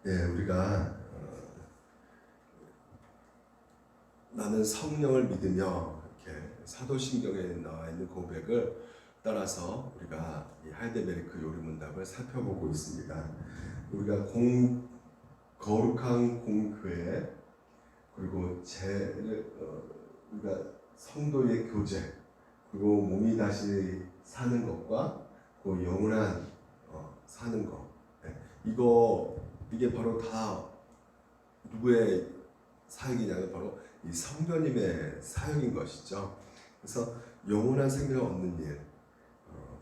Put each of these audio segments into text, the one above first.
우리가 나는 성령을 믿으며 이렇게 사도신경에 나와 있는 고백을 따라서 우리가 이 하이델베르크 요리문답을 살펴보고 있습니다. 우리가 거룩한 공교회, 그리고 우리가 성도의 교제, 그리고 몸이 다시 사는 것과 그 영원한 사는 것, 이게 바로 다 누구의 사역이냐면 바로 이 성령님의 사역인 것이죠. 그래서 영원한 생명을 얻는 일,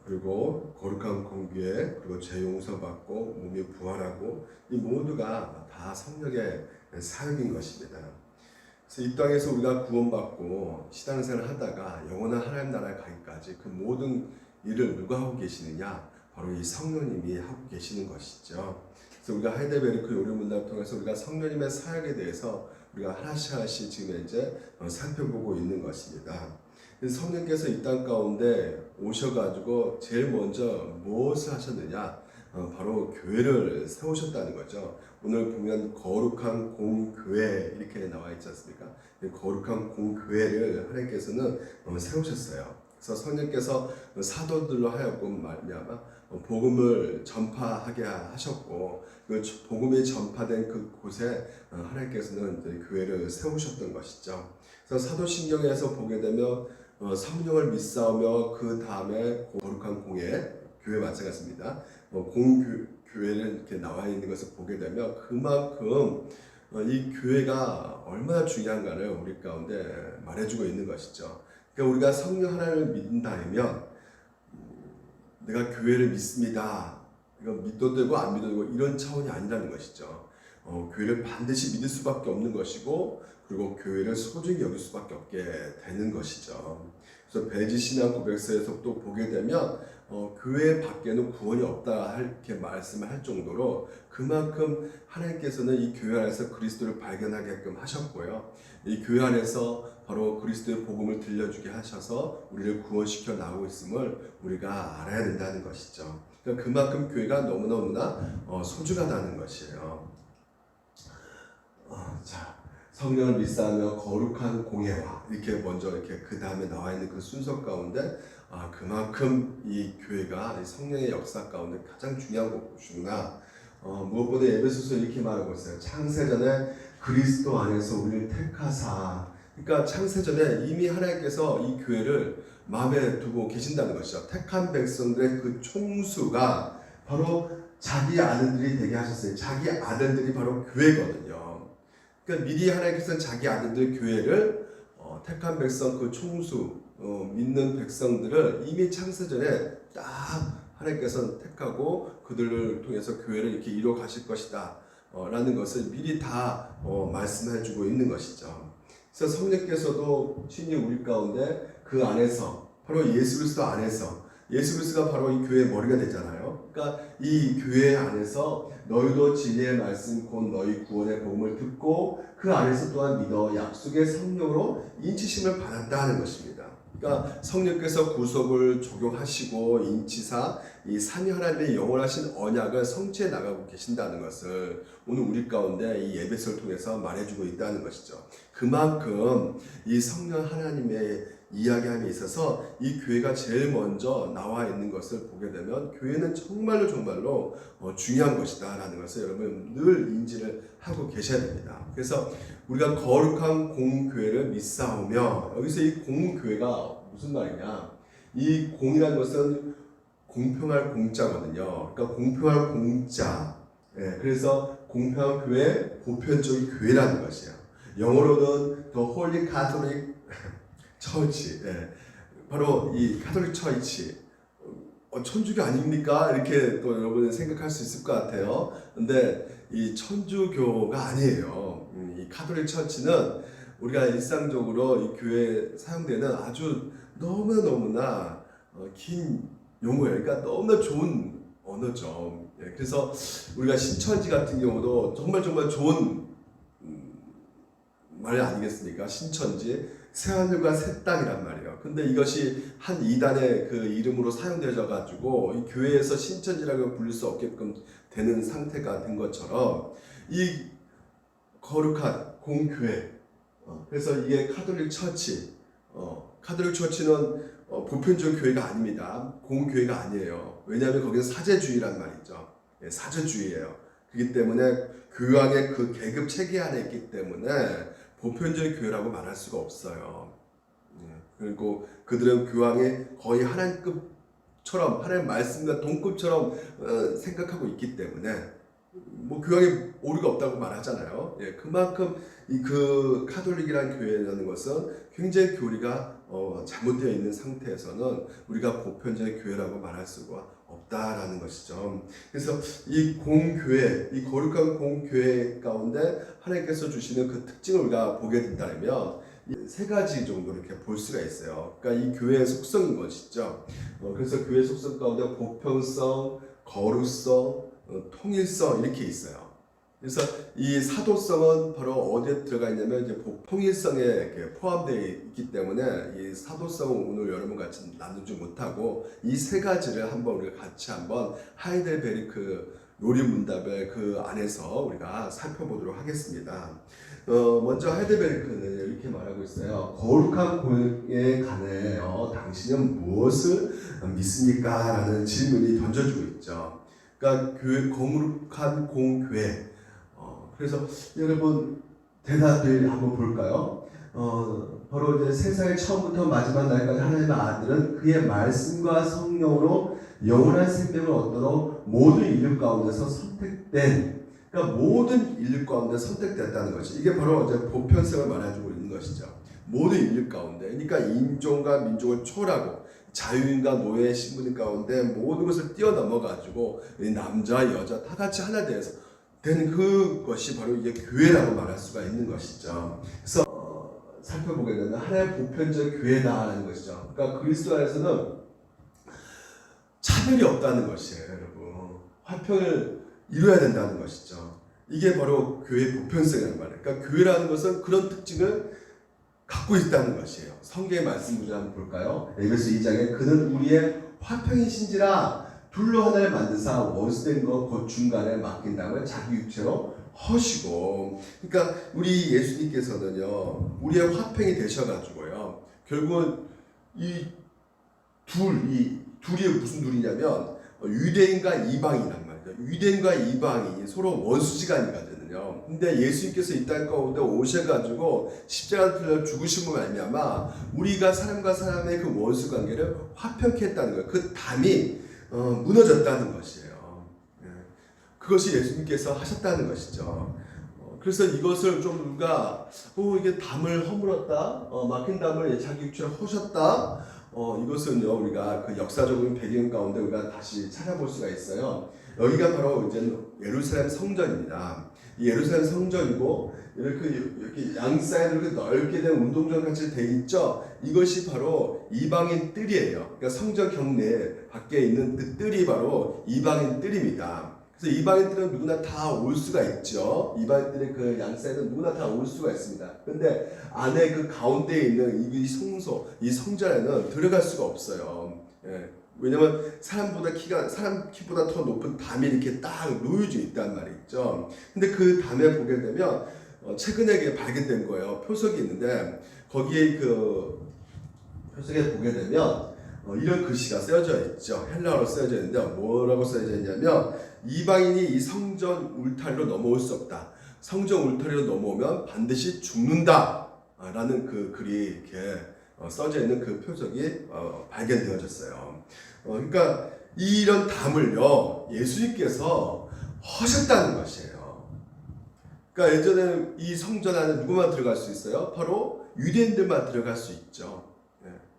그리고 거룩한 공교회, 그리고 죄 용서받고 몸이 부활하고, 이 모두가 다 성령의 사역인 것입니다. 그래서 이 땅에서 우리가 구원받고 신앙생활을 하다가 영원한 하나님 나라에 가기까지 그 모든 일을 누가 하고 계시느냐? 바로 이 성령님이 하고 계시는 것이죠. 그래서 우리가 하이델베르크 요리문답을 통해서 우리가 성령님의 사역에 대해서 우리가 하나씩 지금 이제 살펴보고 있는 것입니다. 성령께서 이 땅 가운데 오셔가지고 제일 먼저 무엇을 하셨느냐? 바로 교회를 세우셨다는 거죠. 오늘 보면 거룩한 공교회 이렇게 나와 있지 않습니까? 거룩한 공교회를 하나님께서는 세우셨어요. 그래서 성령께서 사도들로 하여금 말미암아 복음을 전파하게 하셨고, 그 복음이 전파된 그곳에 하나님께서는 교회를 세우셨던 것이죠. 그래서 사도신경에서 보게 되면 성령을 믿사오며 그 다음에 거룩한 교회 마찬가지입니다. 공교회를 이렇게 나와 있는 것을 보게 되면 그만큼 이 교회가 얼마나 중요한가를 우리 가운데 말해주고 있는 것이죠. 그러니까 우리가 성령 하나님을 믿는다면 내가 교회를 믿습니다, 이거 믿어도 되고 안 믿어도 되고 이런 차원이 아니라는 것이죠. 교회를 반드시 믿을 수밖에 없는 것이고, 그리고 교회를 소중히 여길 수밖에 없게 되는 것이죠. 그래서 배지신앙 고백서에서 또 보게 되면 교회 밖에는 구원이 없다 이렇게 말씀을 할 정도로 그만큼 하나님께서는 이 교회 안에서 그리스도를 발견하게끔 하셨고요. 이 교회 안에서 바로 그리스도의 복음을 들려주게 하셔서 우리를 구원시켜 나오고 있음을 우리가 알아야 된다는 것이죠. 그러니까 그만큼 교회가 너무너무나 소중하다는 것이에요. 성령을 믿사하며 거룩한 공예와 이렇게 먼저 이렇게 그 다음에 나와 있는 그 순서 가운데 그만큼 이 교회가 성령의 역사 가운데 가장 중요한 곳이구나. 무엇보다 에베소서 이렇게 말하고 있어요. 창세전에 그리스도 안에서 우리를 택하사. 그러니까 창세전에 이미 하나님께서 이 교회를 마음에 두고 계신다는 것이죠. 택한 백성들의 그 총수가 바로 자기 아들들이 되게 하셨어요. 자기 아들들이 바로 교회거든요. 그러니까 미리 하나님께서는 자기 아들들 교회를 택한 백성 그 총수, 믿는 백성들을 이미 창세전에 딱 하나님께서는 택하고 그들을 통해서 교회를 이렇게 이루어 가실 것이다 라는 것을 미리 다 말씀해 주고 있는 것이죠. 그래서 성령께서도 친히 우리 가운데 그 안에서 바로 예수 그리스도 안에서, 예수 그리스도가 바로 이 교회의 머리가 되잖아요. 그러니까 이 교회 안에서 너희도 진리의 말씀 곧 너희 구원의 복음을 듣고 그 안에서 또한 믿어 약속의 성령으로 인치심을 받았다 는 것입니다. 그러니까 성령께서 구속을 적용하시고 인치사 이 삼위 하나님의 영원하신 언약을 성취해 나가고 계신다는 것을 오늘 우리 가운데 이 예배서를 통해서 말해주고 있다는 것이죠. 그만큼 이 성령 하나님의 이야기함에 있어서 이 교회가 제일 먼저 나와 있는 것을 보게 되면 교회는 정말로 중요한 것이다 라는 것을 여러분 늘 인지를 하고 계셔야 됩니다. 그래서 우리가 거룩한 공교회를 믿사오며, 여기서 이 공교회가 무슨 말이냐, 이 공이라는 것은 공평할 공자거든요. 그러니까 공평할 공자, 그래서 공평한 교회, 보편적인 교회라는 것이에요. 영어로는 The Holy Catholic 처치, 바로 이 카톨릭 처치, 천주교 아닙니까? 이렇게 또 여러분은 생각할 수 있을 것 같아요. 근데 이 천주교가 아니에요. 이 카톨릭 처치는 우리가 일상적으로 이 교회에 사용되는 아주 너무나 긴 용어예요. 그러니까 너무나 좋은 언어죠. 그래서 우리가 신천지 같은 경우도 정말 좋은 말 아니겠습니까? 신천지, 새하늘과 새 땅이란 말이에요. 근데 이것이 한 이단의 그 이름으로 사용되어 가지고 이 교회에서 신천지라고 부를 수 없게끔 되는 상태가 된 것처럼 이 거룩한 공교회, 그래서 이게 카톨릭 처치, 카톨릭 처치는 보편적 교회가 아닙니다. 공교회가 아니에요. 왜냐하면 거기는 사제주의란 말이죠. 예, 사제주의예요. 그렇기 때문에 교황의 그 계급 체계 안에 있기 때문에 보편적 교회라고 말할 수가 없어요. 그리고 그들은 교황의 거의 하나님급처럼, 하나님 말씀과 동급처럼 생각하고 있기 때문에 뭐 교황에 오류가 없다고 말하잖아요. 예, 그만큼 그 카톨릭이라는 교회라는 것은 굉장히 교리가 잘못되어 있는 상태에서는 우리가 보편적인 교회라고 말할 수가 없다라는 것이죠. 그래서 이 공교회, 이 거룩한 공교회 가운데 하나님께서 주시는 그 특징을 우리가 보게 된다면 세 가지 정도 이렇게 볼 수가 있어요. 그러니까 이 교회의 속성인 것이죠. 그래서 교회 속성 가운데 보편성, 거룩성, 통일성 이렇게 있어요. 그래서 이 사도성은 바로 어디에 들어가 있냐면 이제 통일성에 이렇게 포함되어 있기 때문에 이 사도성은 오늘 여러분 같이 나누지 못하고 이 세 가지를 한번 우리가 같이 한번 하이델베르크 요리문답의 그 안에서 우리가 살펴보도록 하겠습니다. 먼저 하이델베르크는 이렇게 말하고 있어요. 거룩한 공회에 관하여 당신은 무엇을 믿습니까? 라는 질문이 던져주고 있죠. 그러니까 거룩한 공교회. 그래서 여러분 대답을 한번 볼까요? 바로 이제 세상의 처음부터 마지막 날까지 하나님의 아들은 그의 말씀과 성령으로 영원한 생명을 얻도록 모든 인류 가운데서 선택된, 그러니까 모든 인류 가운데 선택됐다는 것이 이게 바로 이제 보편성을 말해주고 있는 것이죠. 모든 인류 가운데, 그러니까 인종과 민족을 초월하고 자유인과 노예 신분 가운데 모든 것을 뛰어넘어 가지고 남자 여자 다 같이 하나 되는 그것이 바로 이게 교회라고 말할 수가 있는 것이죠. 그래서 살펴보게 되면 하나의 보편적 교회다라는 것이죠. 그러니까 그리스도 안에서는 차별이 없다는 것이에요, 여러분. 화평을 이루어야 된다는 것이죠. 이게 바로 교회의 보편성이라는 말이에요. 그러니까 교회라는 것은 그런 특징을 갖고 있다는 것이에요. 성경의 말씀을 한번 볼까요? 에베소 2장에 그는 우리의 화평이신지라 둘로 하나를 만드사 원수된 것 곧 중간에 맡긴 다음에 자기 육체로 허시고, 그러니까 우리 예수님께서는요 우리의 화평이 되셔가지고요 결국은 이 둘이 무슨 둘이냐면 유대인과 이방인이란 말이죠. 유대인과 이방인이 서로 원수지간이거든요. 근데 예수님께서 이 땅 가운데 오셔가지고 십자가를 죽으심으로 말미암아 우리가 사람과 사람의 그 원수 관계를 화평케 했다는 거예요. 그 담이 무너졌다는 것이에요. 그것이 예수님께서 하셨다는 것이죠. 그래서 이것을 좀 누가 이게 담을 허물었다, 막힌 담을 자기 육체로 허셨다, 이것은요 우리가 그 역사적인 배경 가운데 우리가 다시 찾아볼 수가 있어요. 여기가 바로 이제 예루살렘 성전입니다. 이 예루살렘 성전이고 이렇게 양 사이드로 이렇게 넓게 된 운동장 같이 돼 있죠. 이것이 바로 이방인 뜰이에요. 그러니까 성전 경내 밖에 있는 그 뜰이 바로 이방인 뜰입니다. 그래서 이방인들은 누구나 다 올 수가 있죠. 이방인들의 그 양 사이드는 누구나 다 올 수가 있습니다. 근데 안에 그 가운데에 있는 이 성소, 이 성전에는 들어갈 수가 없어요. 예. 왜냐면 사람 키보다 더 높은 담이 이렇게 딱 놓여져 있단 말이죠. 근데 그 담에 보게 되면 최근에 발견된 거예요. 표석이 있는데 거기에 그 표석에 보게 되면 이런 글씨가 쓰여져 있죠. 헬라어로 쓰여져 있는데 뭐라고 쓰여져 있냐면 이방인이 이 성전 울타리로 넘어올 수 없다. 성전 울타리로 넘어오면 반드시 죽는다. 라는 그 글이 이렇게 써져 있는 그 표적이 발견되어졌어요. 그러니까 이런 담을요 예수님께서 하셨다는 것이에요. 그러니까 예전에 이 성전 안에 누구만 들어갈 수 있어요? 바로 유대인들만 들어갈 수 있죠.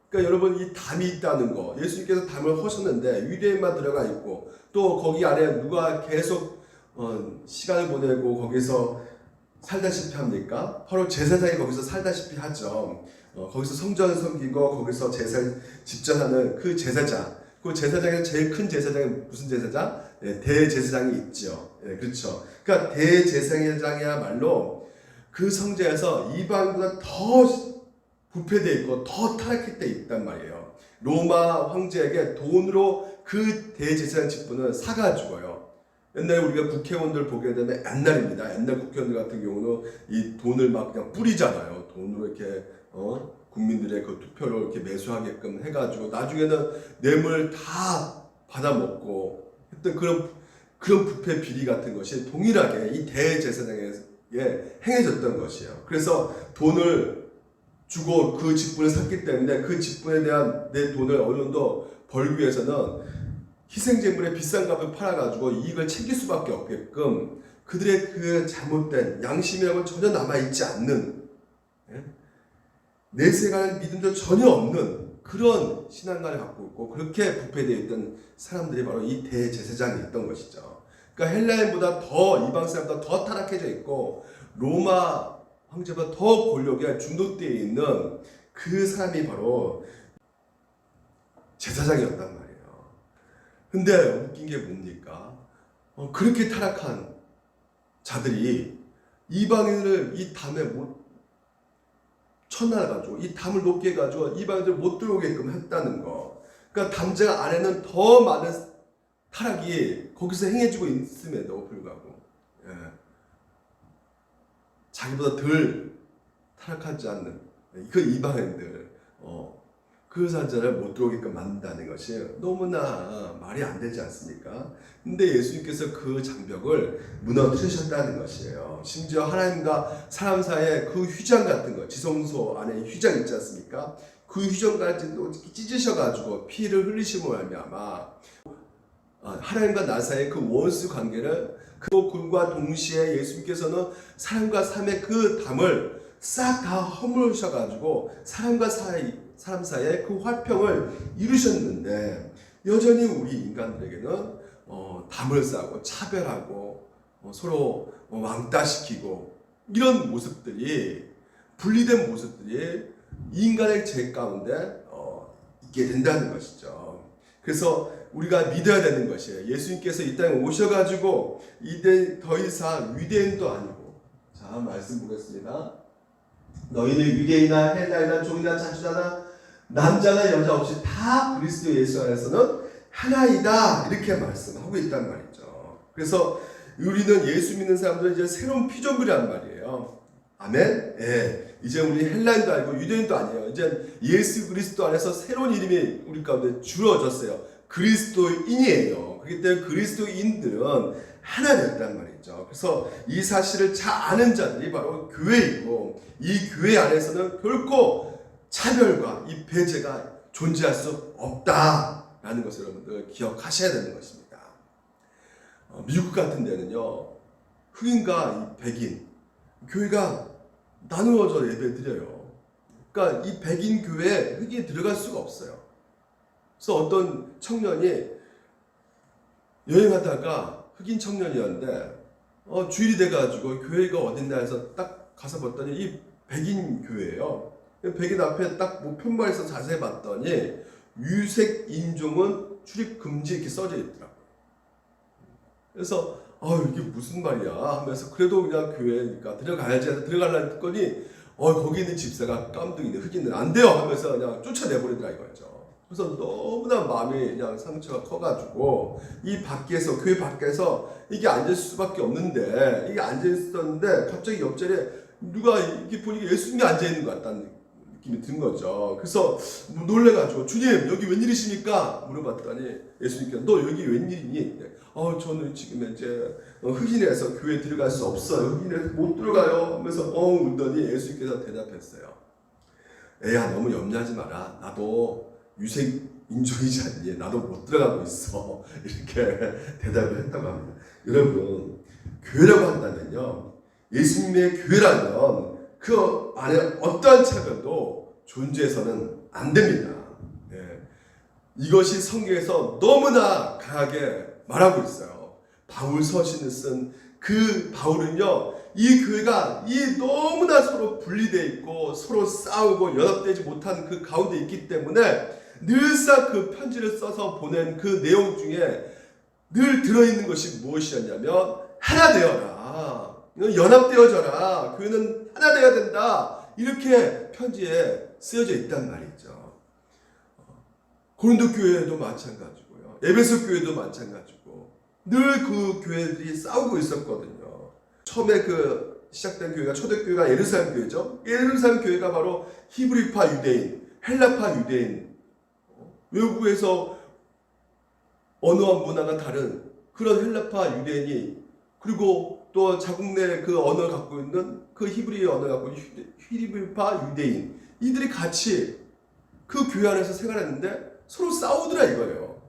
그러니까 여러분 이 담이 있다는 거, 예수님께서 담을 하셨는데 유대인만 들어가 있고 또 거기 안에 누가 계속 시간을 보내고 거기서 살다시피 합니까? 바로 제사장이 거기서 살다시피 하죠. 거기서 성전을 섬기고 거기서 제사 집전하는 그 제사장, 그 제사장의 제일 큰 제사장이 무슨 제사장? 대제사장이 있죠. 그렇죠. 그러니까 대제사장이야말로 그 성전에서 이방보다 더 부패되어 있고 더 타락해 있단 말이에요. 로마 황제에게 돈으로 그 대제사장 직분을 사가지고요. 옛날에 우리가 국회의원들 보게 되면 옛날입니다. 옛날 국회의원들 같은 경우는 이 돈을 막 그냥 뿌리잖아요. 돈으로 이렇게 국민들의 그 투표를 이렇게 매수하게끔 해가지고 나중에는 뇌물 다 받아먹고 했던 그런 부패 비리 같은 것이 동일하게 이 대제사장에게 행해졌던 것이에요. 그래서 돈을 주고 그 직분을 샀기 때문에 그 직분에 대한 내 돈을 어느 정도 벌기 위해서는 희생제물의 비싼 값을 팔아가지고 이익을 챙길 수밖에 없게끔 그들의 그 잘못된 양심이라고 전혀 남아있지 않는 내세가 믿음도 전혀 없는 그런 신앙관을 갖고 있고 그렇게 부패되어 있던 사람들이 바로 이 대제사장이었던 것이죠. 그러니까 헬라인보다 더 이방 사람보다 더 타락해져 있고 로마 황제보다 더 권력에 중독되어 있는 그 사람이 바로 제사장이었단 말이에요. 근데 웃긴 게 뭡니까? 그렇게 타락한 자들이 이방인을 이 담에 못 쳐놔가지고 이 담을 높게 해가지고 이방인들 못 들어오게끔 했다는 거. 그러니까 담장 안에는 더 많은 타락이 거기서 행해지고 있음에도 불구하고 자기보다 덜 타락하지 않는 그 이방인들 그 산자를 못 들어오게끔 만든다는 것이 너무나 말이 안 되지 않습니까? 근데 예수님께서 그 장벽을 무너뜨리셨다는 것이에요. 심지어 하나님과 사람 사이에 그 휘장 같은 거, 지성소 안에 휘장 있지 않습니까? 그 휘장까지도 찢으셔가지고 피를 흘리심으로 말미암아 하나님과 나 사이의 그 원수 관계를 그분과 동시에 예수님께서는 사람과 삶의 그 담을 싹 다 허물으셔가지고 사람 사이에 그 화평을 이루셨는데 여전히 우리 인간들에게는 담을 쌓고 차별하고 서로 왕따시키고 이런 모습들이 분리된 모습들이 인간의 죄 가운데 있게 된다는 것이죠. 그래서 우리가 믿어야 되는 것이에요. 예수님께서 이 땅에 오셔가지고 이제 더 이상 유대인도 아니고 자 말씀 보겠습니다. 너희는 유대인이나 헬라이나 종이나 자주자나 남자나 여자 없이 다 그리스도 예수 안에서는 하나이다 이렇게 말씀하고 있단 말이죠. 그래서 우리는 예수 믿는 사람들은 이제 새로운 피조물이란 말이에요. 아멘? 예. 이제 우리 헬라인도 아니고 유대인도 아니에요. 이제 예수 그리스도 안에서 새로운 이름이 우리 가운데 주어졌어요. 그리스도인이에요. 그렇기 때문에 그리스도인들은 하나 되었단 말이죠. 그래서 이 사실을 잘 아는 자들이 바로 교회이고 이 교회 안에서는 결코 차별과 이 배제가 존재할 수 없다라는 것을 여러분들 기억하셔야 되는 것입니다. 미국 같은 데는요. 흑인과 이 백인 교회가 나누어져 예배 드려요. 그러니까 이 백인 교회에 흑인이 들어갈 수가 없어요. 그래서 어떤 청년이 여행하다가 흑인 청년이었는데 주일이 돼가지고 교회가 어딨나 해서 딱 가서 봤더니 이 백인 교회예요. 백인 앞에 딱 뭐 편말에서 자세히 봤더니 유색 인종은 출입 금지 이렇게 써져 있더라고요. 그래서 이게 무슨 말이야 하면서 그래도 그냥 교회니까 들어가야지 해서 들어가려고 했더니 거기 있는 집사가 깜둥이네 흑인은 안 돼요 하면서 그냥 쫓아내버리더라 이거죠. 그래서 너무나 마음이 그냥 상처가 커가지고 이 밖에서 교회 밖에서 이게 앉을 수밖에 없는데 이게 앉아 있었는데 갑자기 옆자리에 누가 이렇게 보니까 예수님이 앉아 있는 것 같다는 느낌이 든 거죠. 그래서 놀래가지고 주님 여기 웬일이십니까? 물어봤더니 예수님께서 너 여기 웬일이니? 저는 지금 이제 흑인에서 교회 들어갈 수 없어요. 흑인에서 못 들어가요. 하면서 웃더니 예수님께서 대답했어요. 애야 너무 염려하지 마라. 나도 유색 인종이지 않니? 나도 못 들어가고 있어. 이렇게 대답을 했다고 합니다. 여러분 교회라고 한다면요. 예수님의 교회라면 그 안에 어떠한 차별도 존재해서는 안 됩니다. 이것이 성경에서 너무나 강하게 말하고 있어요. 바울 서신을 쓴 그 바울은요. 이 교회가 이 너무나 서로 분리되어 있고 서로 싸우고 연합되지 못한 그 가운데 있기 때문에 늘상 그 편지를 써서 보낸 그 내용 중에 늘 들어있는 것이 무엇이었냐면 하나 되어라. 연합되어져라. 교회는 하나 되어야 된다. 이렇게 편지에 쓰여져 있단 말이죠. 고린도 교회도 마찬가지고요. 에베소 교회도 마찬가지고 늘 그 교회들이 싸우고 있었거든요. 처음에 그 시작된 교회가 초대교회가 예루살렘 교회죠. 예루살렘 교회가 바로 히브리파 유대인, 헬라파 유대인, 외국에서 언어와 문화가 다른 그런 헬라파 유대인이 그리고 또 자국 내 그 언어를 갖고 있는 그 히브리 언어를 갖고 있는 히브리파 유대인 이들이 같이 그 교회 안에서 생활했는데 서로 싸우더라 이거예요.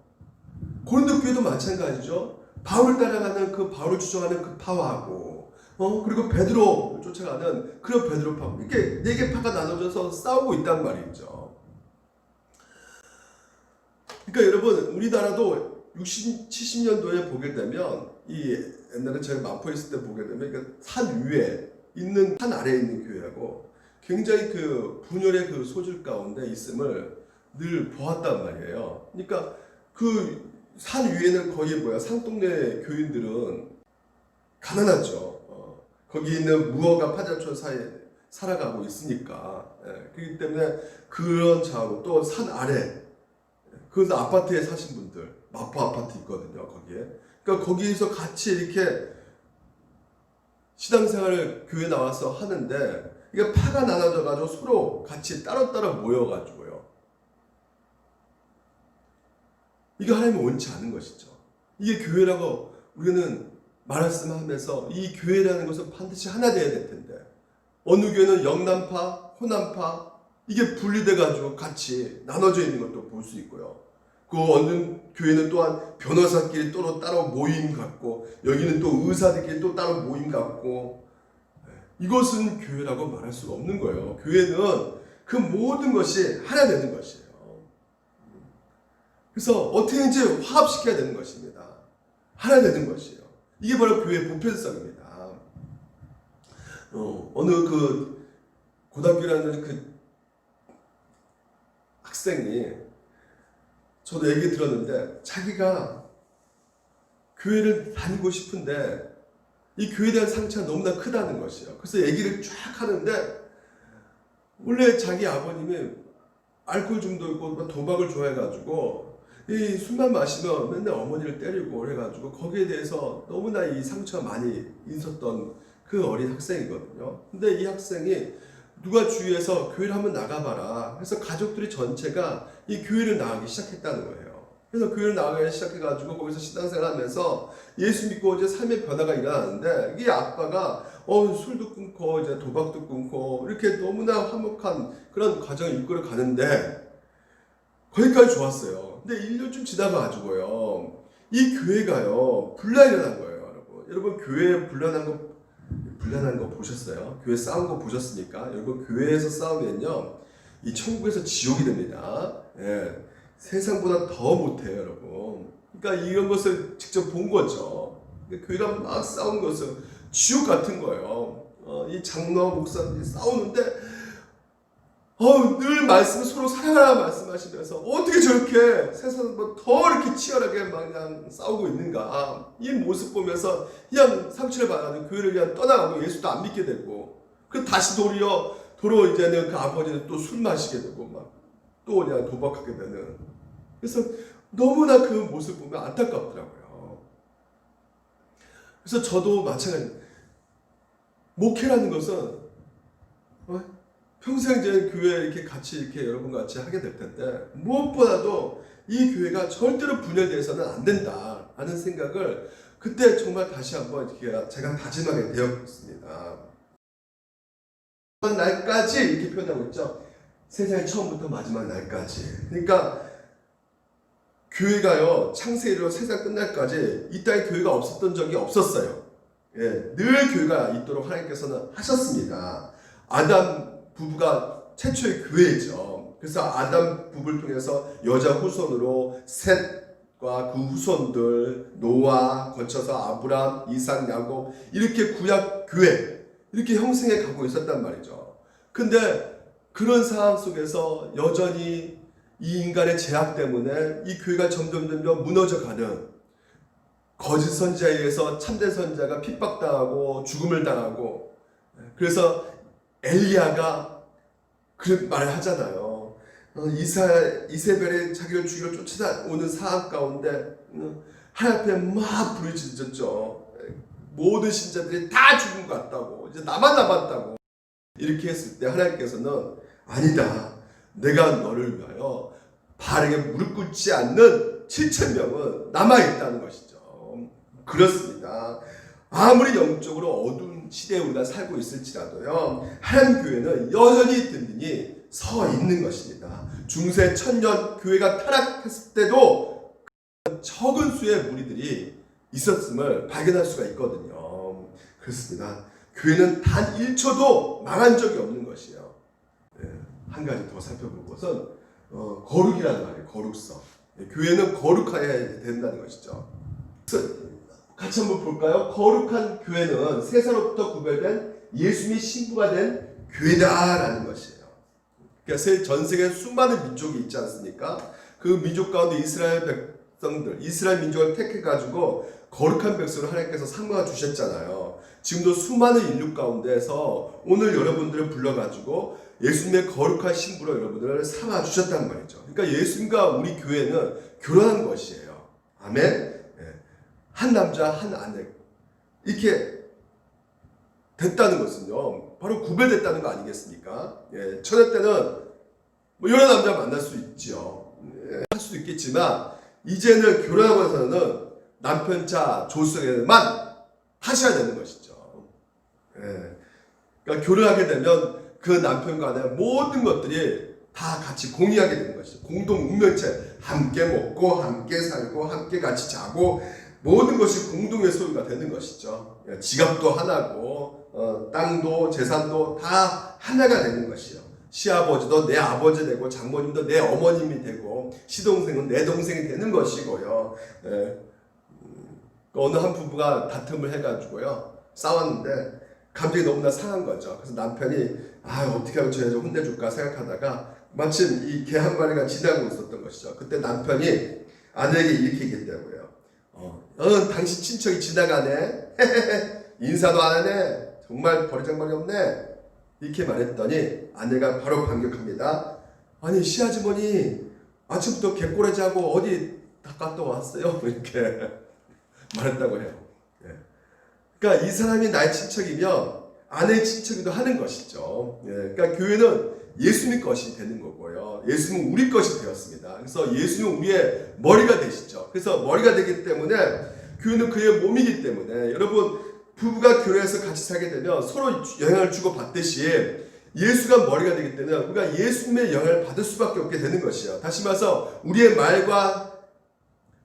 고린도 교회도 마찬가지죠. 바울을 따라가는 그 바울을 추종하는 그 파하고 그리고 베드로 쫓아가는 그런 베드로 파 이렇게 네 개 파가 나눠져서 싸우고 있단 말이죠. 그러니까 여러분 우리나라도 60, 70년도에 보게 되면 이 옛날에 제가 마포에 있을 때 보게 되면 산 위에 있는 산 아래에 있는 교회하고 굉장히 그 분열의 그 소질 가운데 있음을 늘 보았단 말이에요. 그러니까 그 산 위에는 거의 산동네 교인들은 가난하죠. 거기 있는 무허가 파자촌 사이에 살아가고 있으니까. 그렇기 때문에 그런 자하고 또 산 아래 그래서 아파트에 사신 분들 마포 아파트 있거든요. 거기에. 그러니까 거기에서 같이 이렇게 신앙생활을 교회 나와서 하는데 이게 파가 나눠져 가지고 서로 같이 따로따로 모여 가지고요. 이게 하나님은 원치 않은 것이죠. 이게 교회라고 우리는 말씀하면서 이 교회라는 것은 반드시 하나 되어야 될 텐데 어느 교회는 영남파, 호남파 이게 분리돼 가지고 같이 나눠져 있는 것도 볼 수 있고요. 그 어느 교회는 또한 변호사끼리 따로 모임 갖고 여기는 또 의사들끼리 또 따로 모임 갖고 이것은 교회라고 말할 수가 없는 거예요. 교회는 그 모든 것이 하나 되는 것이에요. 그래서 어떻게든지 화합시켜야 되는 것입니다. 하나 되는 것이에요. 이게 바로 교회의 보편성입니다. 어느 그 고등학교라는 그 학생이 저도 얘기 들었는데 자기가 교회를 다니고 싶은데 이 교회에 대한 상처가 너무나 크다는 것이에요. 그래서 얘기를 쫙 하는데 원래 자기 아버님이 알코올 중독이고 도박을 좋아해가지고 이 술만 마시면 맨날 어머니를 때리고 그래가지고 거기에 대해서 너무나 이 상처가 많이 있었던 그 어린 학생이거든요. 근데 이 학생이 누가 주위에서 교회를 한번 나가봐라 해서 가족들이 전체가 이 교회를 나가기 시작했다는 거예요. 그래서 교회를 나가기 시작해가지고 거기서 신앙생활 하면서 예수 믿고 이제 삶의 변화가 일어나는데 이게 아빠가 술도 끊고 이제 도박도 끊고 이렇게 너무나 화목한 그런 과정을 이끌어 가는데 거기까지 좋았어요. 근데 1년쯤 지나가가지고요 이 교회가요 분란이 일어난 거예요. 여러분 교회에 분란한 거 보셨어요? 교회 싸운 거 보셨습니까? 여러분 교회에서 싸우면요 이 천국에서 지옥이 됩니다. 예, 세상보다 더 못해요 여러분. 그러니까 이런 것을 직접 본 거죠. 교회가 막 싸운 것은 지옥 같은 거예요. 이 장로와 목사들이 싸우는데 늘 말씀을 서로 사랑하라 말씀하시면서 어떻게 저렇게 세상보다 더 이렇게 치열하게 막 그냥 싸우고 있는가. 이 모습 보면서 그냥 상처를 받아서 교회를 그냥 떠나가고 예수도 안 믿게 되고 그 다시 도로 이제는 그 아버지는 또 술 마시게 되고 막 또 그냥 도박하게 되는. 그래서 너무나 그 모습 보면 안타깝더라고요. 그래서 저도 마찬가지. 목회라는 것은 평생 이제 교회 이렇게 같이 이렇게 여러분 같이 하게 될 텐데 무엇보다도 이 교회가 절대로 분열돼서는 안 된다 하는 생각을 그때 정말 다시 한번 이렇게 제가 다짐하게 되었습니다. 날까지 이렇게 표현하고 있죠. 세상의 처음부터 마지막 날까지. 그러니까 교회가요 창세기로 세상 끝날까지 이 땅에 교회가 없었던 적이 없었어요. 예, 늘 교회가 있도록 하나님께서는 하셨습니다. 아담 부부가 최초의 교회죠. 그래서 아담 부부를 통해서 여자 후손으로 셋과 그 후손들 노아 거쳐서 아브람, 이삭, 야곱 이렇게 구약 교회 이렇게 형성해 가고 있었단 말이죠. 근데 그런 상황 속에서 여전히 이 인간의 제약 때문에 이 교회가 점점 무너져 가는 거짓 선지자에 의해서 참된 선지자가 핍박당하고 죽음을 당하고 그래서 엘리야가 그런 말을 하잖아요. 이세벨이 자기를 죽이러 쫓아오는 상황 가운데 하나님 앞에 막 부르짖었죠. 모든 신자들이 다 죽은 것 같다고, 이제 나만 남았다고. 이렇게 했을 때 하나님께서는 아니다, 내가 너를 위하여 바알에게 무릎 꿇지 않는 7,000명은 남아있다는 것이죠. 그렇습니다. 아무리 영적으로 어두운 시대에 우리가 살고 있을지라도요, 하나님 교회는 여전히 든든히 서 있는 것입니다. 중세 천년 교회가 타락했을 때도 적은 수의 무리들이 있었음을 발견할 수가 있거든요. 그렇습니다. 교회는 단 1초도 망한 적이 없는 것이에요. 한 가지 더 살펴볼 것은 거룩이라는 말이에요. 거룩성. 교회는 거룩해야 된다는 것이죠. 같이 한번 볼까요? 거룩한 교회는 세상으로부터 구별된 예수님이 신부가 된 교회다라는 것이에요. 그러니까 전 세계 수많은 민족이 있지 않습니까? 그 민족 가운데 이스라엘 백성들, 이스라엘 민족을 택해가지고 거룩한 백성을 하나님께서 삼아 주셨잖아요. 지금도 수많은 인류 가운데서 오늘 여러분들을 불러가지고 예수님의 거룩한 신부로 여러분들을 삼아 주셨단 말이죠. 그러니까 예수님과 우리 교회는 교란한 것이에요. 아멘. 한 남자 한 아내 이렇게 됐다는 것은요, 바로 구별됐다는 거 아니겠습니까? 천년 때는 뭐 여러 남자 만날 수 있죠. 할 수도 있겠지만 이제는 교란하고 나서는 남편차 조수에만 하셔야 되는 것이죠. 그러니까 교류하게 되면 그 남편 간의 모든 것들이 다 같이 공유하게 되는 것이죠. 공동 운명체, 함께 먹고 함께 살고 함께 같이 자고 모든 것이 공동의 소유가 되는 것이죠. 지갑도 하나고 땅도 재산도 다 하나가 되는 것이요. 시아버지도 내 아버지 되고 장모님도 내 어머님이 되고 시동생은 내 동생이 되는 것이고요. 어느 한 부부가 다툼을 해가지고요, 싸웠는데 감정이 너무나 상한 거죠. 그래서 남편이 어떻게 하면 저 여자 혼내줄까 생각하다가 마침 이 개 한 마리가 지나고 있었던 것이죠. 그때 남편이 아내에게 이렇게 얘기했다고요. 당신 친척이 지나가네. 인사도 안 하네. 정말 버리장머리 없네. 이렇게 말했더니 아내가 바로 반격합니다. 아니 시아주머니 아침부터 개꼬레지하고 어디 다 갔다 왔어요? 이렇게 말했다고 해요. 그러니까 이 사람이 나의 친척이면 아내의 친척이기도 하는 것이죠. 그러니까 교회는 예수님 것이 되는 거고요. 예수님은 우리 것이 되었습니다. 그래서 예수님은 우리의 머리가 되시죠. 그래서 머리가 되기 때문에 교회는 그의 몸이기 때문에 여러분 부부가 교회에서 같이 살게 되면 서로 영향을 주고 받듯이 예수가 머리가 되기 때문에 우리가 예수님의 영향을 받을 수밖에 없게 되는 것이에요. 다시 말해서 우리의 말과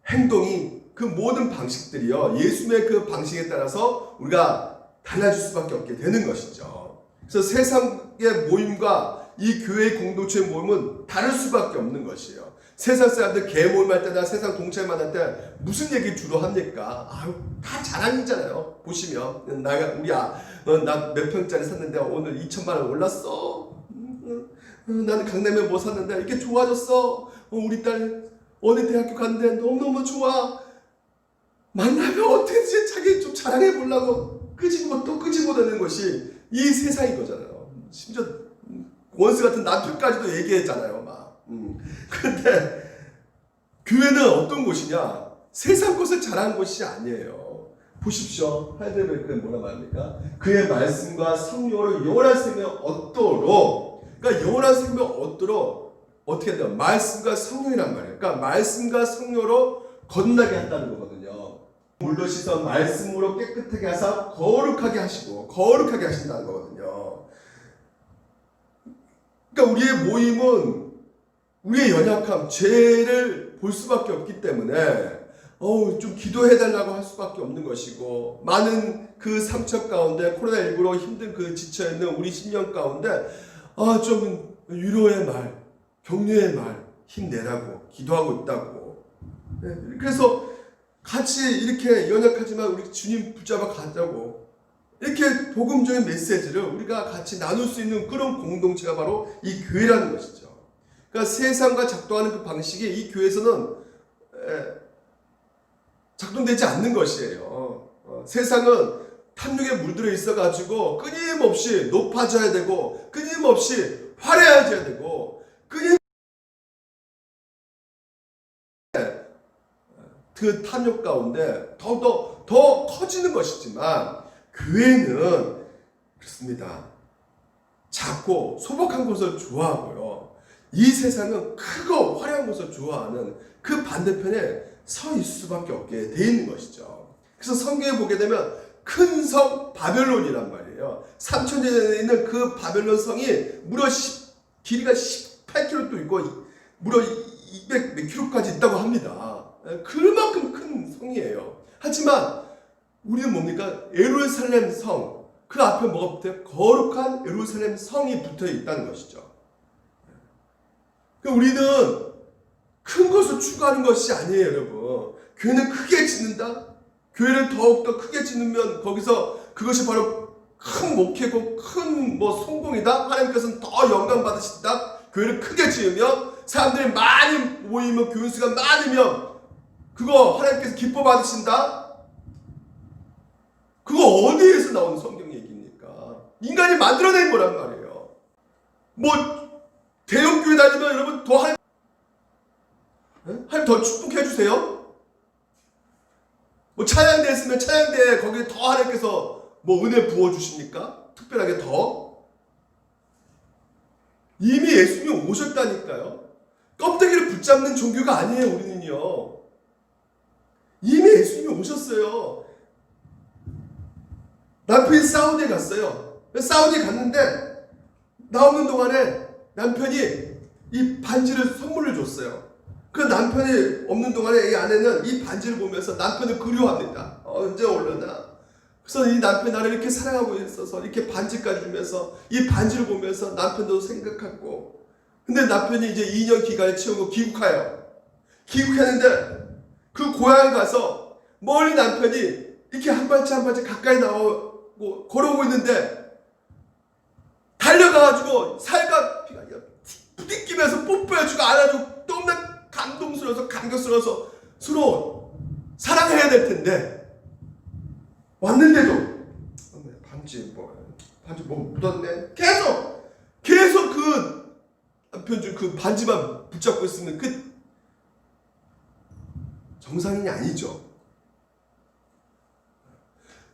행동이 그 모든 방식들이요, 예수님의 그 방식에 따라서 우리가 달라질 수밖에 없게 되는 것이죠. 그래서 세상의 모임과 이 교회의 공동체의 모임은 다를 수밖에 없는 것이에요. 세상 사람들 개 모임할 때나 세상 동체 만날 때 무슨 얘기 주로 합니까? 다 자랑이잖아요. 보시면 나 몇 평짜리 샀는데 오늘 2천만 원 올랐어. 나는 강남에 뭐 샀는데 이렇게 좋아졌어. 우리 딸 어느 대학교 갔는데 너무너무 좋아. 만나면 어떻게든지 자기 좀 자랑해 보려고 끄집고 또 끄집어내는 것이 이 세상인 거잖아요. 심지어 원수 같은 남편까지도 얘기했잖아요. 그런데 교회는 어떤 곳이냐? 세상 것을 자랑하는 곳이 아니에요. 보십시오. 하이델베르크는 뭐라 말합니까? 그의 말씀과 성령으로 영원한 생명을 얻도록. 그러니까 영원한 생명을 얻도록 어떻게 해야 돼요? 말씀과 성령이란 말이에요. 그러니까 말씀과 성령으로 거듭나게 한다는 거거든요. 물로 씻어 말씀으로 깨끗하게 하사 거룩하게 하시고 거룩하게 하신다는 거거든요. 그러니까 우리의 모임은 우리의 연약함, 죄를 볼 수밖에 없기 때문에 좀 기도해달라고 할 수밖에 없는 것이고, 많은 그 상처 가운데 코로나19로 힘든 그 지쳐있는 우리 심령 가운데 좀 위로의 말, 격려의 말, 힘내라고 기도하고 있다고. 그래서 같이 이렇게 연약하지만 우리 주님 붙잡아 가자고, 이렇게 복음적인 메시지를 우리가 같이 나눌 수 있는 그런 공동체가 바로 이 교회라는 것이죠. 그러니까 세상과 작동하는 그 방식이 이 교회에서는 작동되지 않는 것이에요. 세상은 탐욕에 물들어 있어가지고 끊임없이 높아져야 되고 끊임없이 화려해져야 되고 그 탐욕 가운데 더욱더 더 커지는 것이지만 교회는 그렇습니다. 작고 소박한 것을 좋아하고요. 이 세상은 크고 화려한 것을 좋아하는 그 반대편에 서 있을 수밖에 없게 돼 있는 것이죠. 그래서 성경에 보게 되면 큰 성 바벨론이란 말이에요. 3,000년에 있는 그 바벨론 성이 무려 길이가 18km도 있고 무려 200 몇 킬로까지 있다고 합니다. 그만큼 큰 성이에요. 하지만 우리는 뭡니까? 예루살렘 성, 그 앞에 뭐가 붙어요? 거룩한 예루살렘 성이 붙어 있다는 것이죠. 우리는 큰 것을 추구하는 것이 아니에요, 여러분. 교회는 크게 짓는다? 교회를 더욱더 크게 짓으면 거기서 그것이 바로 큰 목회고 큰 성공이다? 하나님께서는 더 영광 받으신다? 교회를 크게 지으면 사람들이 많이 모이면 교인 수가 많으면 그거 하나님께서 기뻐 받으신다? 그거 어디에서 나오는 성경 얘기입니까? 인간이 만들어낸 거란 말이에요. 대형교회 다니면 여러분 더 하나님 더 축복해 주세요? 찬양대 있으면 찬양대에 거기에 더 하나님께서 은혜 부어 주십니까? 특별하게 더? 이미 예수님이 오셨다니까요. 껍데기를 붙잡는 종교가 아니에요, 우리는요. 이미 예수님이 오셨어요. 남편이 사우디에 갔어요. 사우디에 갔는데 나오는 동안에 남편이 이 반지를 선물을 줬어요. 그 남편이 없는 동안에 이 아내는 이 반지를 보면서 남편을 그리워합니다. 언제 올려나? 그래서 이 남편이 나를 이렇게 사랑하고 있어서 이렇게 반지까지 주면서 이 반지를 보면서 남편도 생각하고, 근데 남편이 이제 2년 기간을 채우고 귀국해요. 귀국했는데 그 고향에 가서 멀리 남편이 이렇게 한 발짝 한 발짝 가까이 나오고 걸어오고 있는데 달려가가지고 살과 피가 부딪히면서 뽀뽀해주고 안아주고 너무나 감동스러워서 감격스러워서 서로 사랑해야 될 텐데 왔는데도 반지 묻었네. 계속 그 남편 중 그 반지만 붙잡고 있으면 그 정상인이 아니죠.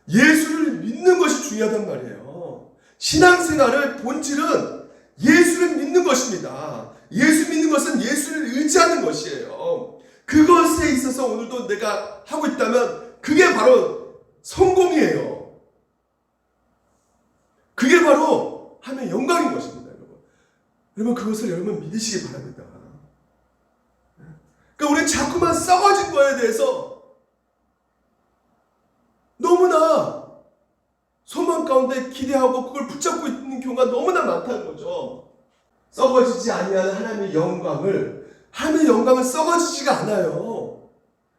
예수를 믿는 것이 중요하단 말이에요. 신앙생활의 본질은 예수를 믿는 것입니다. 예수 믿는 것은 예수를 의지하는 것이에요. 그것에 있어서 오늘도 내가 하고 있다면 그게 바로 성공이에요. 그게 바로 하면 영광인 것입니다, 여러분. 여러분 그것을 여러분 믿으시기 바랍니다. 그러니까 우리는 자꾸만 썩어진 거에 대해서 너무나 소망 가운데 기대하고 그걸 붙잡고 있는 경우가 너무나 많다는 거죠. 썩어지지 아니하는 하나님의 영광을 썩어지지가 않아요.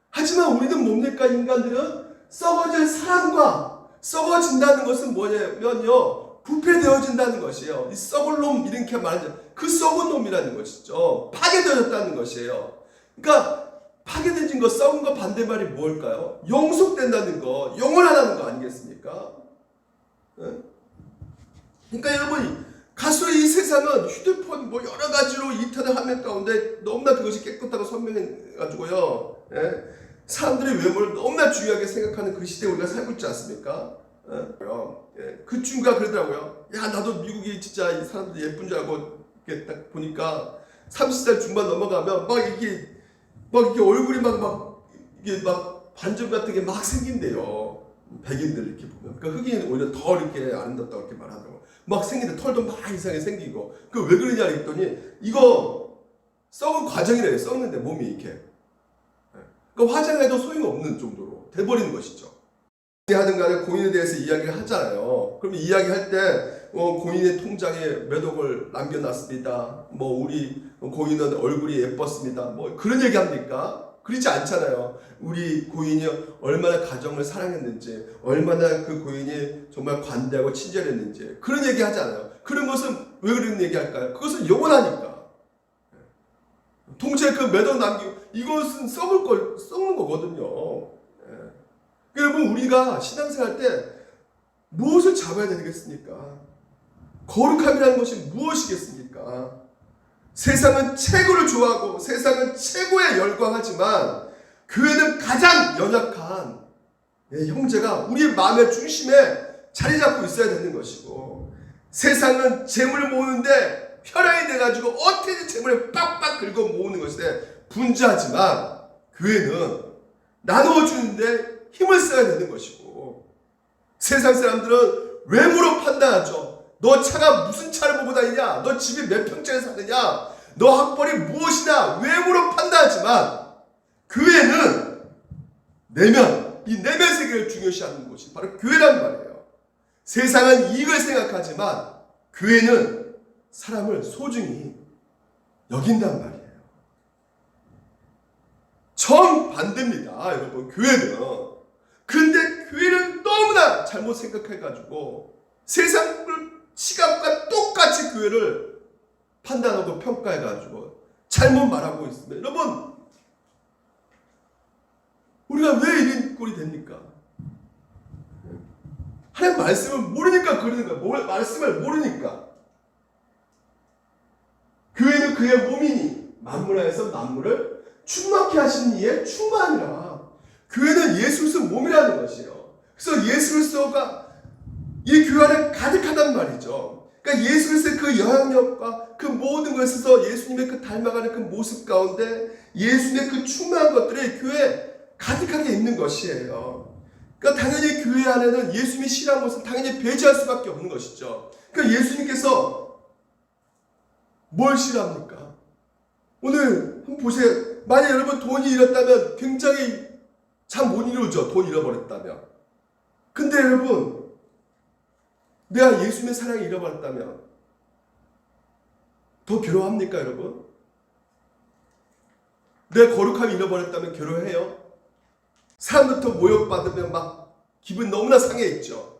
하지만 우리는 뭡니까? 인간들은 썩어질 사람과 썩어진다는 것은 뭐냐면요, 부패되어진다는 것이에요. 이 썩을 놈 이렇게 말하죠. 그 썩은 놈이라는 것이죠. 파괴되어졌다는 것이에요. 그러니까 파괴되진 거, 썩은 거 반대말이 뭘까요? 영속된다는 거, 영원하다는 거 아니겠습니까? 그러니까 여러분 가수 이 세상은 휴대폰 여러 가지로 인터넷 화면 가운데 너무나 그것이 깨끗하고 선명해가지고요. 사람들의 외모를 너무나 중요하게 생각하는 그 시대에 우리가 살고 있지 않습니까? 그 친구가 그러더라고요. 야, 나도 미국이 진짜 이 사람들 예쁜 줄 알고 이렇게 딱 보니까 30살 중반 넘어가면 이게 얼굴이 이게 반점 같은 게 막 생긴대요. 백인들 이렇게 보면. 그러니까 흑인은 오히려 더 이렇게 아름답다고 이렇게 말하더라고. 막 생기는데 털도 막 이상하게 생기고. 그 왜 그러냐 했더니 이거 썩은 과정이래요. 썩는데 몸이 이렇게. 그러니까 화장해도 소용없는 정도로 돼버리는 것이죠. 하든 간에 고인에 대해서 이야기를 하잖아요. 그러면 이야기할 때 고인의 통장에 몇 억을 남겨놨습니다. 우리 고인은 얼굴이 예뻤습니다. 그런 얘기 합니까? 그렇지 않잖아요. 우리 고인이 얼마나 가정을 사랑했는지, 얼마나 그 고인이 정말 관대하고 친절했는지 그런 얘기 하잖아요. 그런 것은 왜 그런 얘기 할까요? 그것은 영원하니까. 통째에 그 몇 억 남기고 이것은 썩는 거거든요. 여러분 우리가 신앙생활 때 무엇을 잡아야 되겠습니까? 거룩함이라는 것이 무엇이겠습니까? 세상은 최고를 좋아하고 세상은 최고에 열광하지만 교회는 가장 연약한 형제가 우리 마음의 중심에 자리 잡고 있어야 되는 것이고, 세상은 재물을 모으는데 혈안이 돼가지고 어떻게든 재물을 빡빡 긁어 모으는 것인데 분주하지만, 교회는 나누어주는데 힘을 써야 되는 것이고, 세상 사람들은 외모로 판단하죠. 너 차가 무슨 차를 보고 다니냐, 너 집이 몇 평짜리 사느냐, 너 학벌이 무엇이냐, 외모로 판단하지만 교회는 내면, 이 내면 세계를 중요시하는 곳이 바로 교회란 말이에요. 세상은 이익을 생각하지만 교회는 사람을 소중히 여긴단 말이에요. 정반대입니다, 여러분. 교회는. 근데 교회는 너무나 잘못 생각해가지고 세상 시각과 똑같이 교회를 판단하고 평가해가지고 잘못 말하고 있습니다. 여러분, 우리가 왜 이런 꼴이 됩니까? 하나님 말씀을 모르니까 그러는 거야. 말씀을 모르니까. 교회는 그의 몸이니 만물 안에서 만물을 충만케 하신 이의 충만이라. 교회는 예수 그리스도 몸이라는 것이에요. 그래서 예수 그리스도가 이 교회 안에 가득하단 말이죠. 그러니까 예수 그리스도의 그 영향력과 그 모든 것에서 예수님의 그 닮아가는 그 모습 가운데 예수님의 그 충만한 것들이 교회에 가득하게 있는 것이에요. 그러니까 당연히 교회 안에는 예수님이 싫어하는 것은 당연히 배제할 수밖에 없는 것이죠. 그러니까 예수님께서 뭘 싫어합니까? 오늘 한번 보세요. 만약 여러분 돈이 잃었다면 굉장히 참 못 이루죠. 돈 잃어버렸다면. 근데 여러분, 내가 예수님의 사랑을 잃어버렸다면 더 괴로워합니까, 여러분? 내 거룩함을 잃어버렸다면 괴로워해요? 사람들부터 모욕받으면 막 기분 너무나 상해있죠.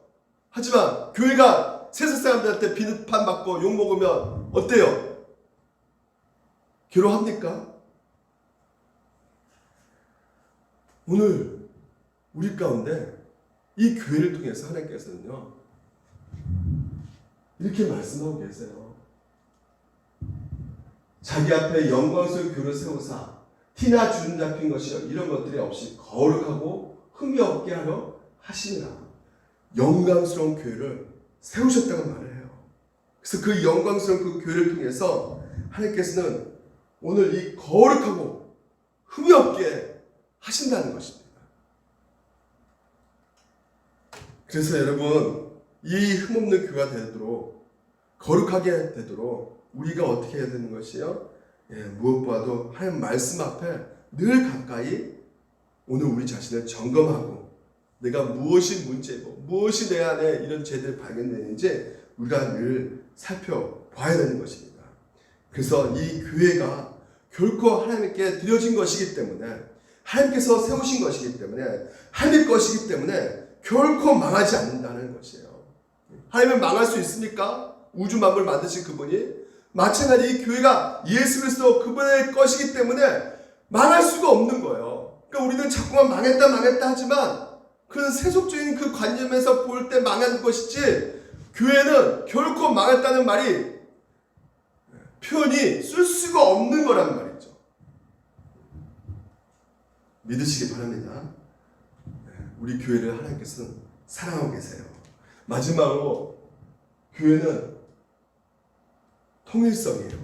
하지만 교회가 세상 사람들한테 비판받고 욕먹으면 어때요? 괴로워합니까? 오늘 우리 가운데 이 교회를 통해서 하나님께서는요, 이렇게 말씀하고 계세요. 자기 앞에 영광스러운 교회를 세우사 티나 주름 잡힌 것이요 이런 것들이 없이 거룩하고 흠이 없게 하려 하시니라. 영광스러운 교회를 세우셨다고 말을 해요. 그래서 그 영광스러운 그 교회를 통해서 하나님께서는 오늘 이 거룩하고 흠이 없게 하신다는 것입니다. 그래서 여러분, 이 흠없는 교회가 되도록, 거룩하게 되도록 우리가 어떻게 해야 되는 것이요? 무엇보다도 하나님 말씀 앞에 늘 가까이 오늘 우리 자신을 점검하고, 내가 무엇이 문제고 무엇이 내 안에 이런 죄들이 발견되는지 우리가 늘 살펴봐야 되는 것입니다. 그래서 이 교회가 결코 하나님께 드려진 것이기 때문에, 하나님께서 세우신 것이기 때문에, 하나님 것이기 때문에 결코 망하지 않는다는 것이에요. 하나님은 망할 수 있습니까? 우주 만물 만드신 그분이. 마찬가지 이 교회가 예수 그리스도 그분의 것이기 때문에 망할 수가 없는 거예요. 그러니까 우리는 자꾸만 망했다 하지만 그런 세속적인 그 관념에서 볼 때 망한 것이지, 교회는 결코 망했다는 말이 표현이 쓸 수가 없는 거란 말이죠. 믿으시기 바랍니다. 우리 교회를 하나님께서는 사랑하고 계세요. 마지막으로 교회는 통일성이에요.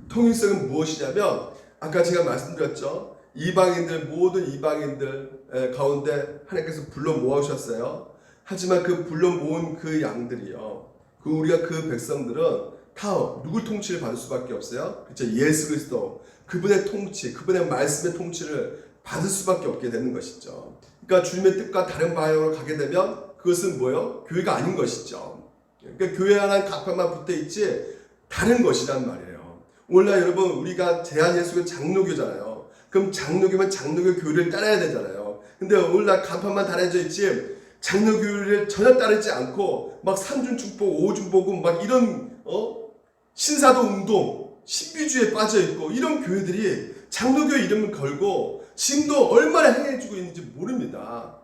통일성은 무엇이냐면, 아까 제가 말씀드렸죠. 이방인들, 모든 이방인들 가운데 하나님께서 불러 모아오셨어요. 하지만 그 불러 모은 그 양들이요, 우리가 그 백성들은 다 누굴 통치를 받을 수밖에 없어요? 그렇죠? 예수 그리스도, 그분의 통치, 그분의 말씀의 통치를 받을 수밖에 없게 되는 것이죠. 그러니까 주님의 뜻과 다른 방향으로 가게 되면 그것은 뭐예요? 교회가 아닌 것이죠. 그러니까 교회 하나는 각각만 붙어 있지 다른 것이란 말이에요. 오늘날 여러분, 우리가 대한예수교 장로교잖아요. 그럼 장로교면 장로교 교리를 따라야 되잖아요. 근데 오늘날 간판만 달아져 있지 장로 교리를 전혀 따르지 않고 막 삼중축복, 오중복음 막 이런 신사도 운동, 신비주의에 빠져 있고 이런 교회들이 장로교 이름을 걸고 지금도 얼마나 행해주고 있는지 모릅니다.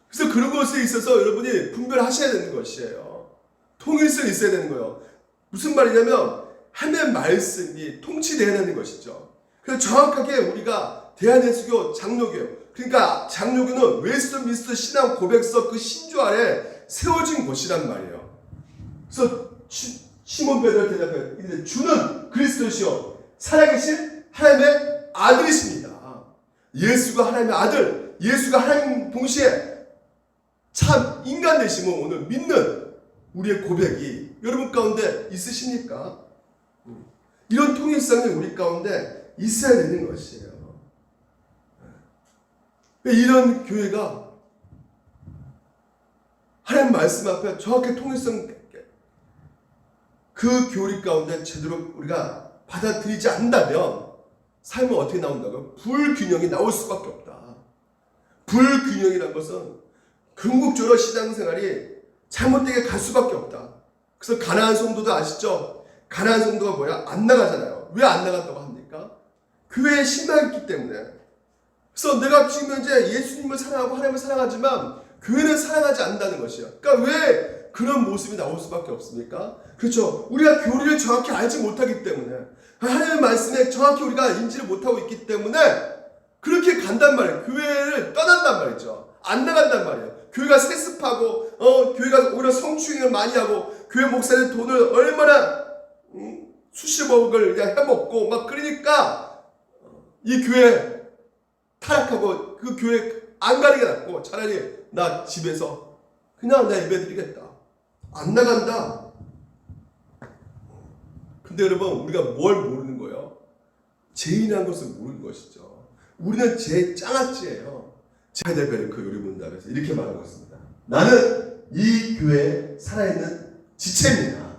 그래서 그래서 그런 것에 있어서 여러분이 분별하셔야 되는 것이에요. 통일성이 있어야 되는 거예요. 무슨 말이냐면 하나님의 말씀이 통치되어야 되는 것이죠. 그래서 정확하게 우리가 대한예수교 장로교예요. 그러니까 장로교는 웨스트민스터 신앙 고백서 그 신조 아래 세워진 곳이란 말이에요. 그래서 시몬 베드로가 대답해요. 주는 그리스도시요 살아계신 하나님의 아들이십니다. 예수가 하나님의 아들, 예수가 하나님 동시에 참 인간 되심을 오늘 믿는 우리의 고백이 여러분 가운데 있으십니까? 이런 통일성이 우리 가운데 있어야 되는 것이에요. 이런 교회가 하나님 말씀 앞에 정확히 통일성 그 교리 가운데 제대로 우리가 받아들이지 않는다면 삶은 어떻게 나온다고요? 불균형이 나올 수밖에 없다. 불균형이라는 것은 궁극적으로 신앙생활이 잘못되게 갈 수밖에 없다. 그래서 가나안 성도도 아시죠? 가나안 성도가 뭐야? 안 나가잖아요. 왜 안 나간다고 합니까? 교회에 신앙이 있기 때문에. 그래서 내가 지금 현재 예수님을 사랑하고 하나님을 사랑하지만 교회는 사랑하지 않는다는 것이에요. 그러니까 왜 그런 모습이 나올 수밖에 없습니까? 그렇죠. 우리가 교리를 정확히 알지 못하기 때문에 하나님의 말씀에 정확히 우리가 인지를 못하고 있기 때문에 그렇게 간단 말이에요. 교회를 떠난단 말이죠. 안 나간단 말이에요. 교회가 세습하고 교회가 오히려 성추행을 많이 하고 교회 목사는 돈을 얼마나 수십억을 그냥 해먹고 막 그러니까 이 교회 타락하고 그 교회 안 가는 게 낫고 차라리 나 집에서 그냥 내 예배 드리겠다. 안 나간다. 근데 여러분 우리가 뭘 모르는 거예요? 죄인이라는 것을 모르는 것이죠. 우리는 죄 장아찌예요. 제대로 그 요리 본다 그래서 이렇게 말하고 있습니다. 나는 이 교회에 살아있는 지체입니다.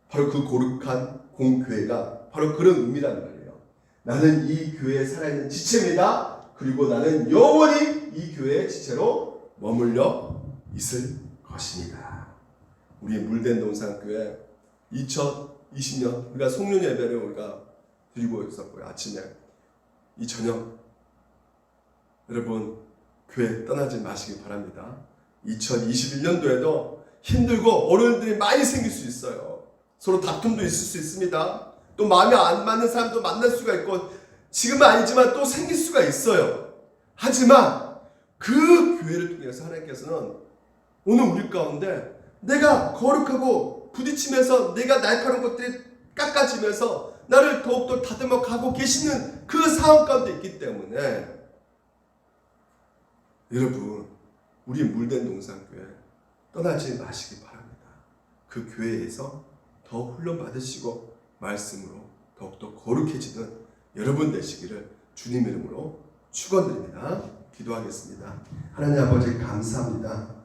바로 그 거룩한 공교회가 바로 그런 의미라는 말이에요. 나는 이 교회에 살아있는 지체입니다. 그리고 나는 영원히 이 교회의 지체로 머물러 있을 것입니다. 우리 물된 동산교회 2020년 우리가 송년 예배를 우리가 드리고 있었고요. 아침에 이 저녁 여러분 교회 떠나지 마시기 바랍니다. 2021년도에도 힘들고 어려움들이 많이 생길 수 있어요. 서로 다툼도 있을 수 있습니다. 또 마음에 안 맞는 사람도 만날 수가 있고 지금은 아니지만 또 생길 수가 있어요. 하지만 그 교회를 통해서 하나님께서는 오늘 우리 가운데 내가 거룩하고 부딪히면서 내가 날카로운 것들이 깎아지면서 나를 더욱더 다듬어 가고 계시는 그 상황 가운데 있기 때문에 여러분 우리 물된 동산교회 떠나지 마시기 바랍니다. 그 교회에서 더 훈련 받으시고 말씀으로 더욱더 거룩해지는 여러분 되시기를 주님 이름으로 축원드립니다. 기도하겠습니다. 하나님 아버지 감사합니다.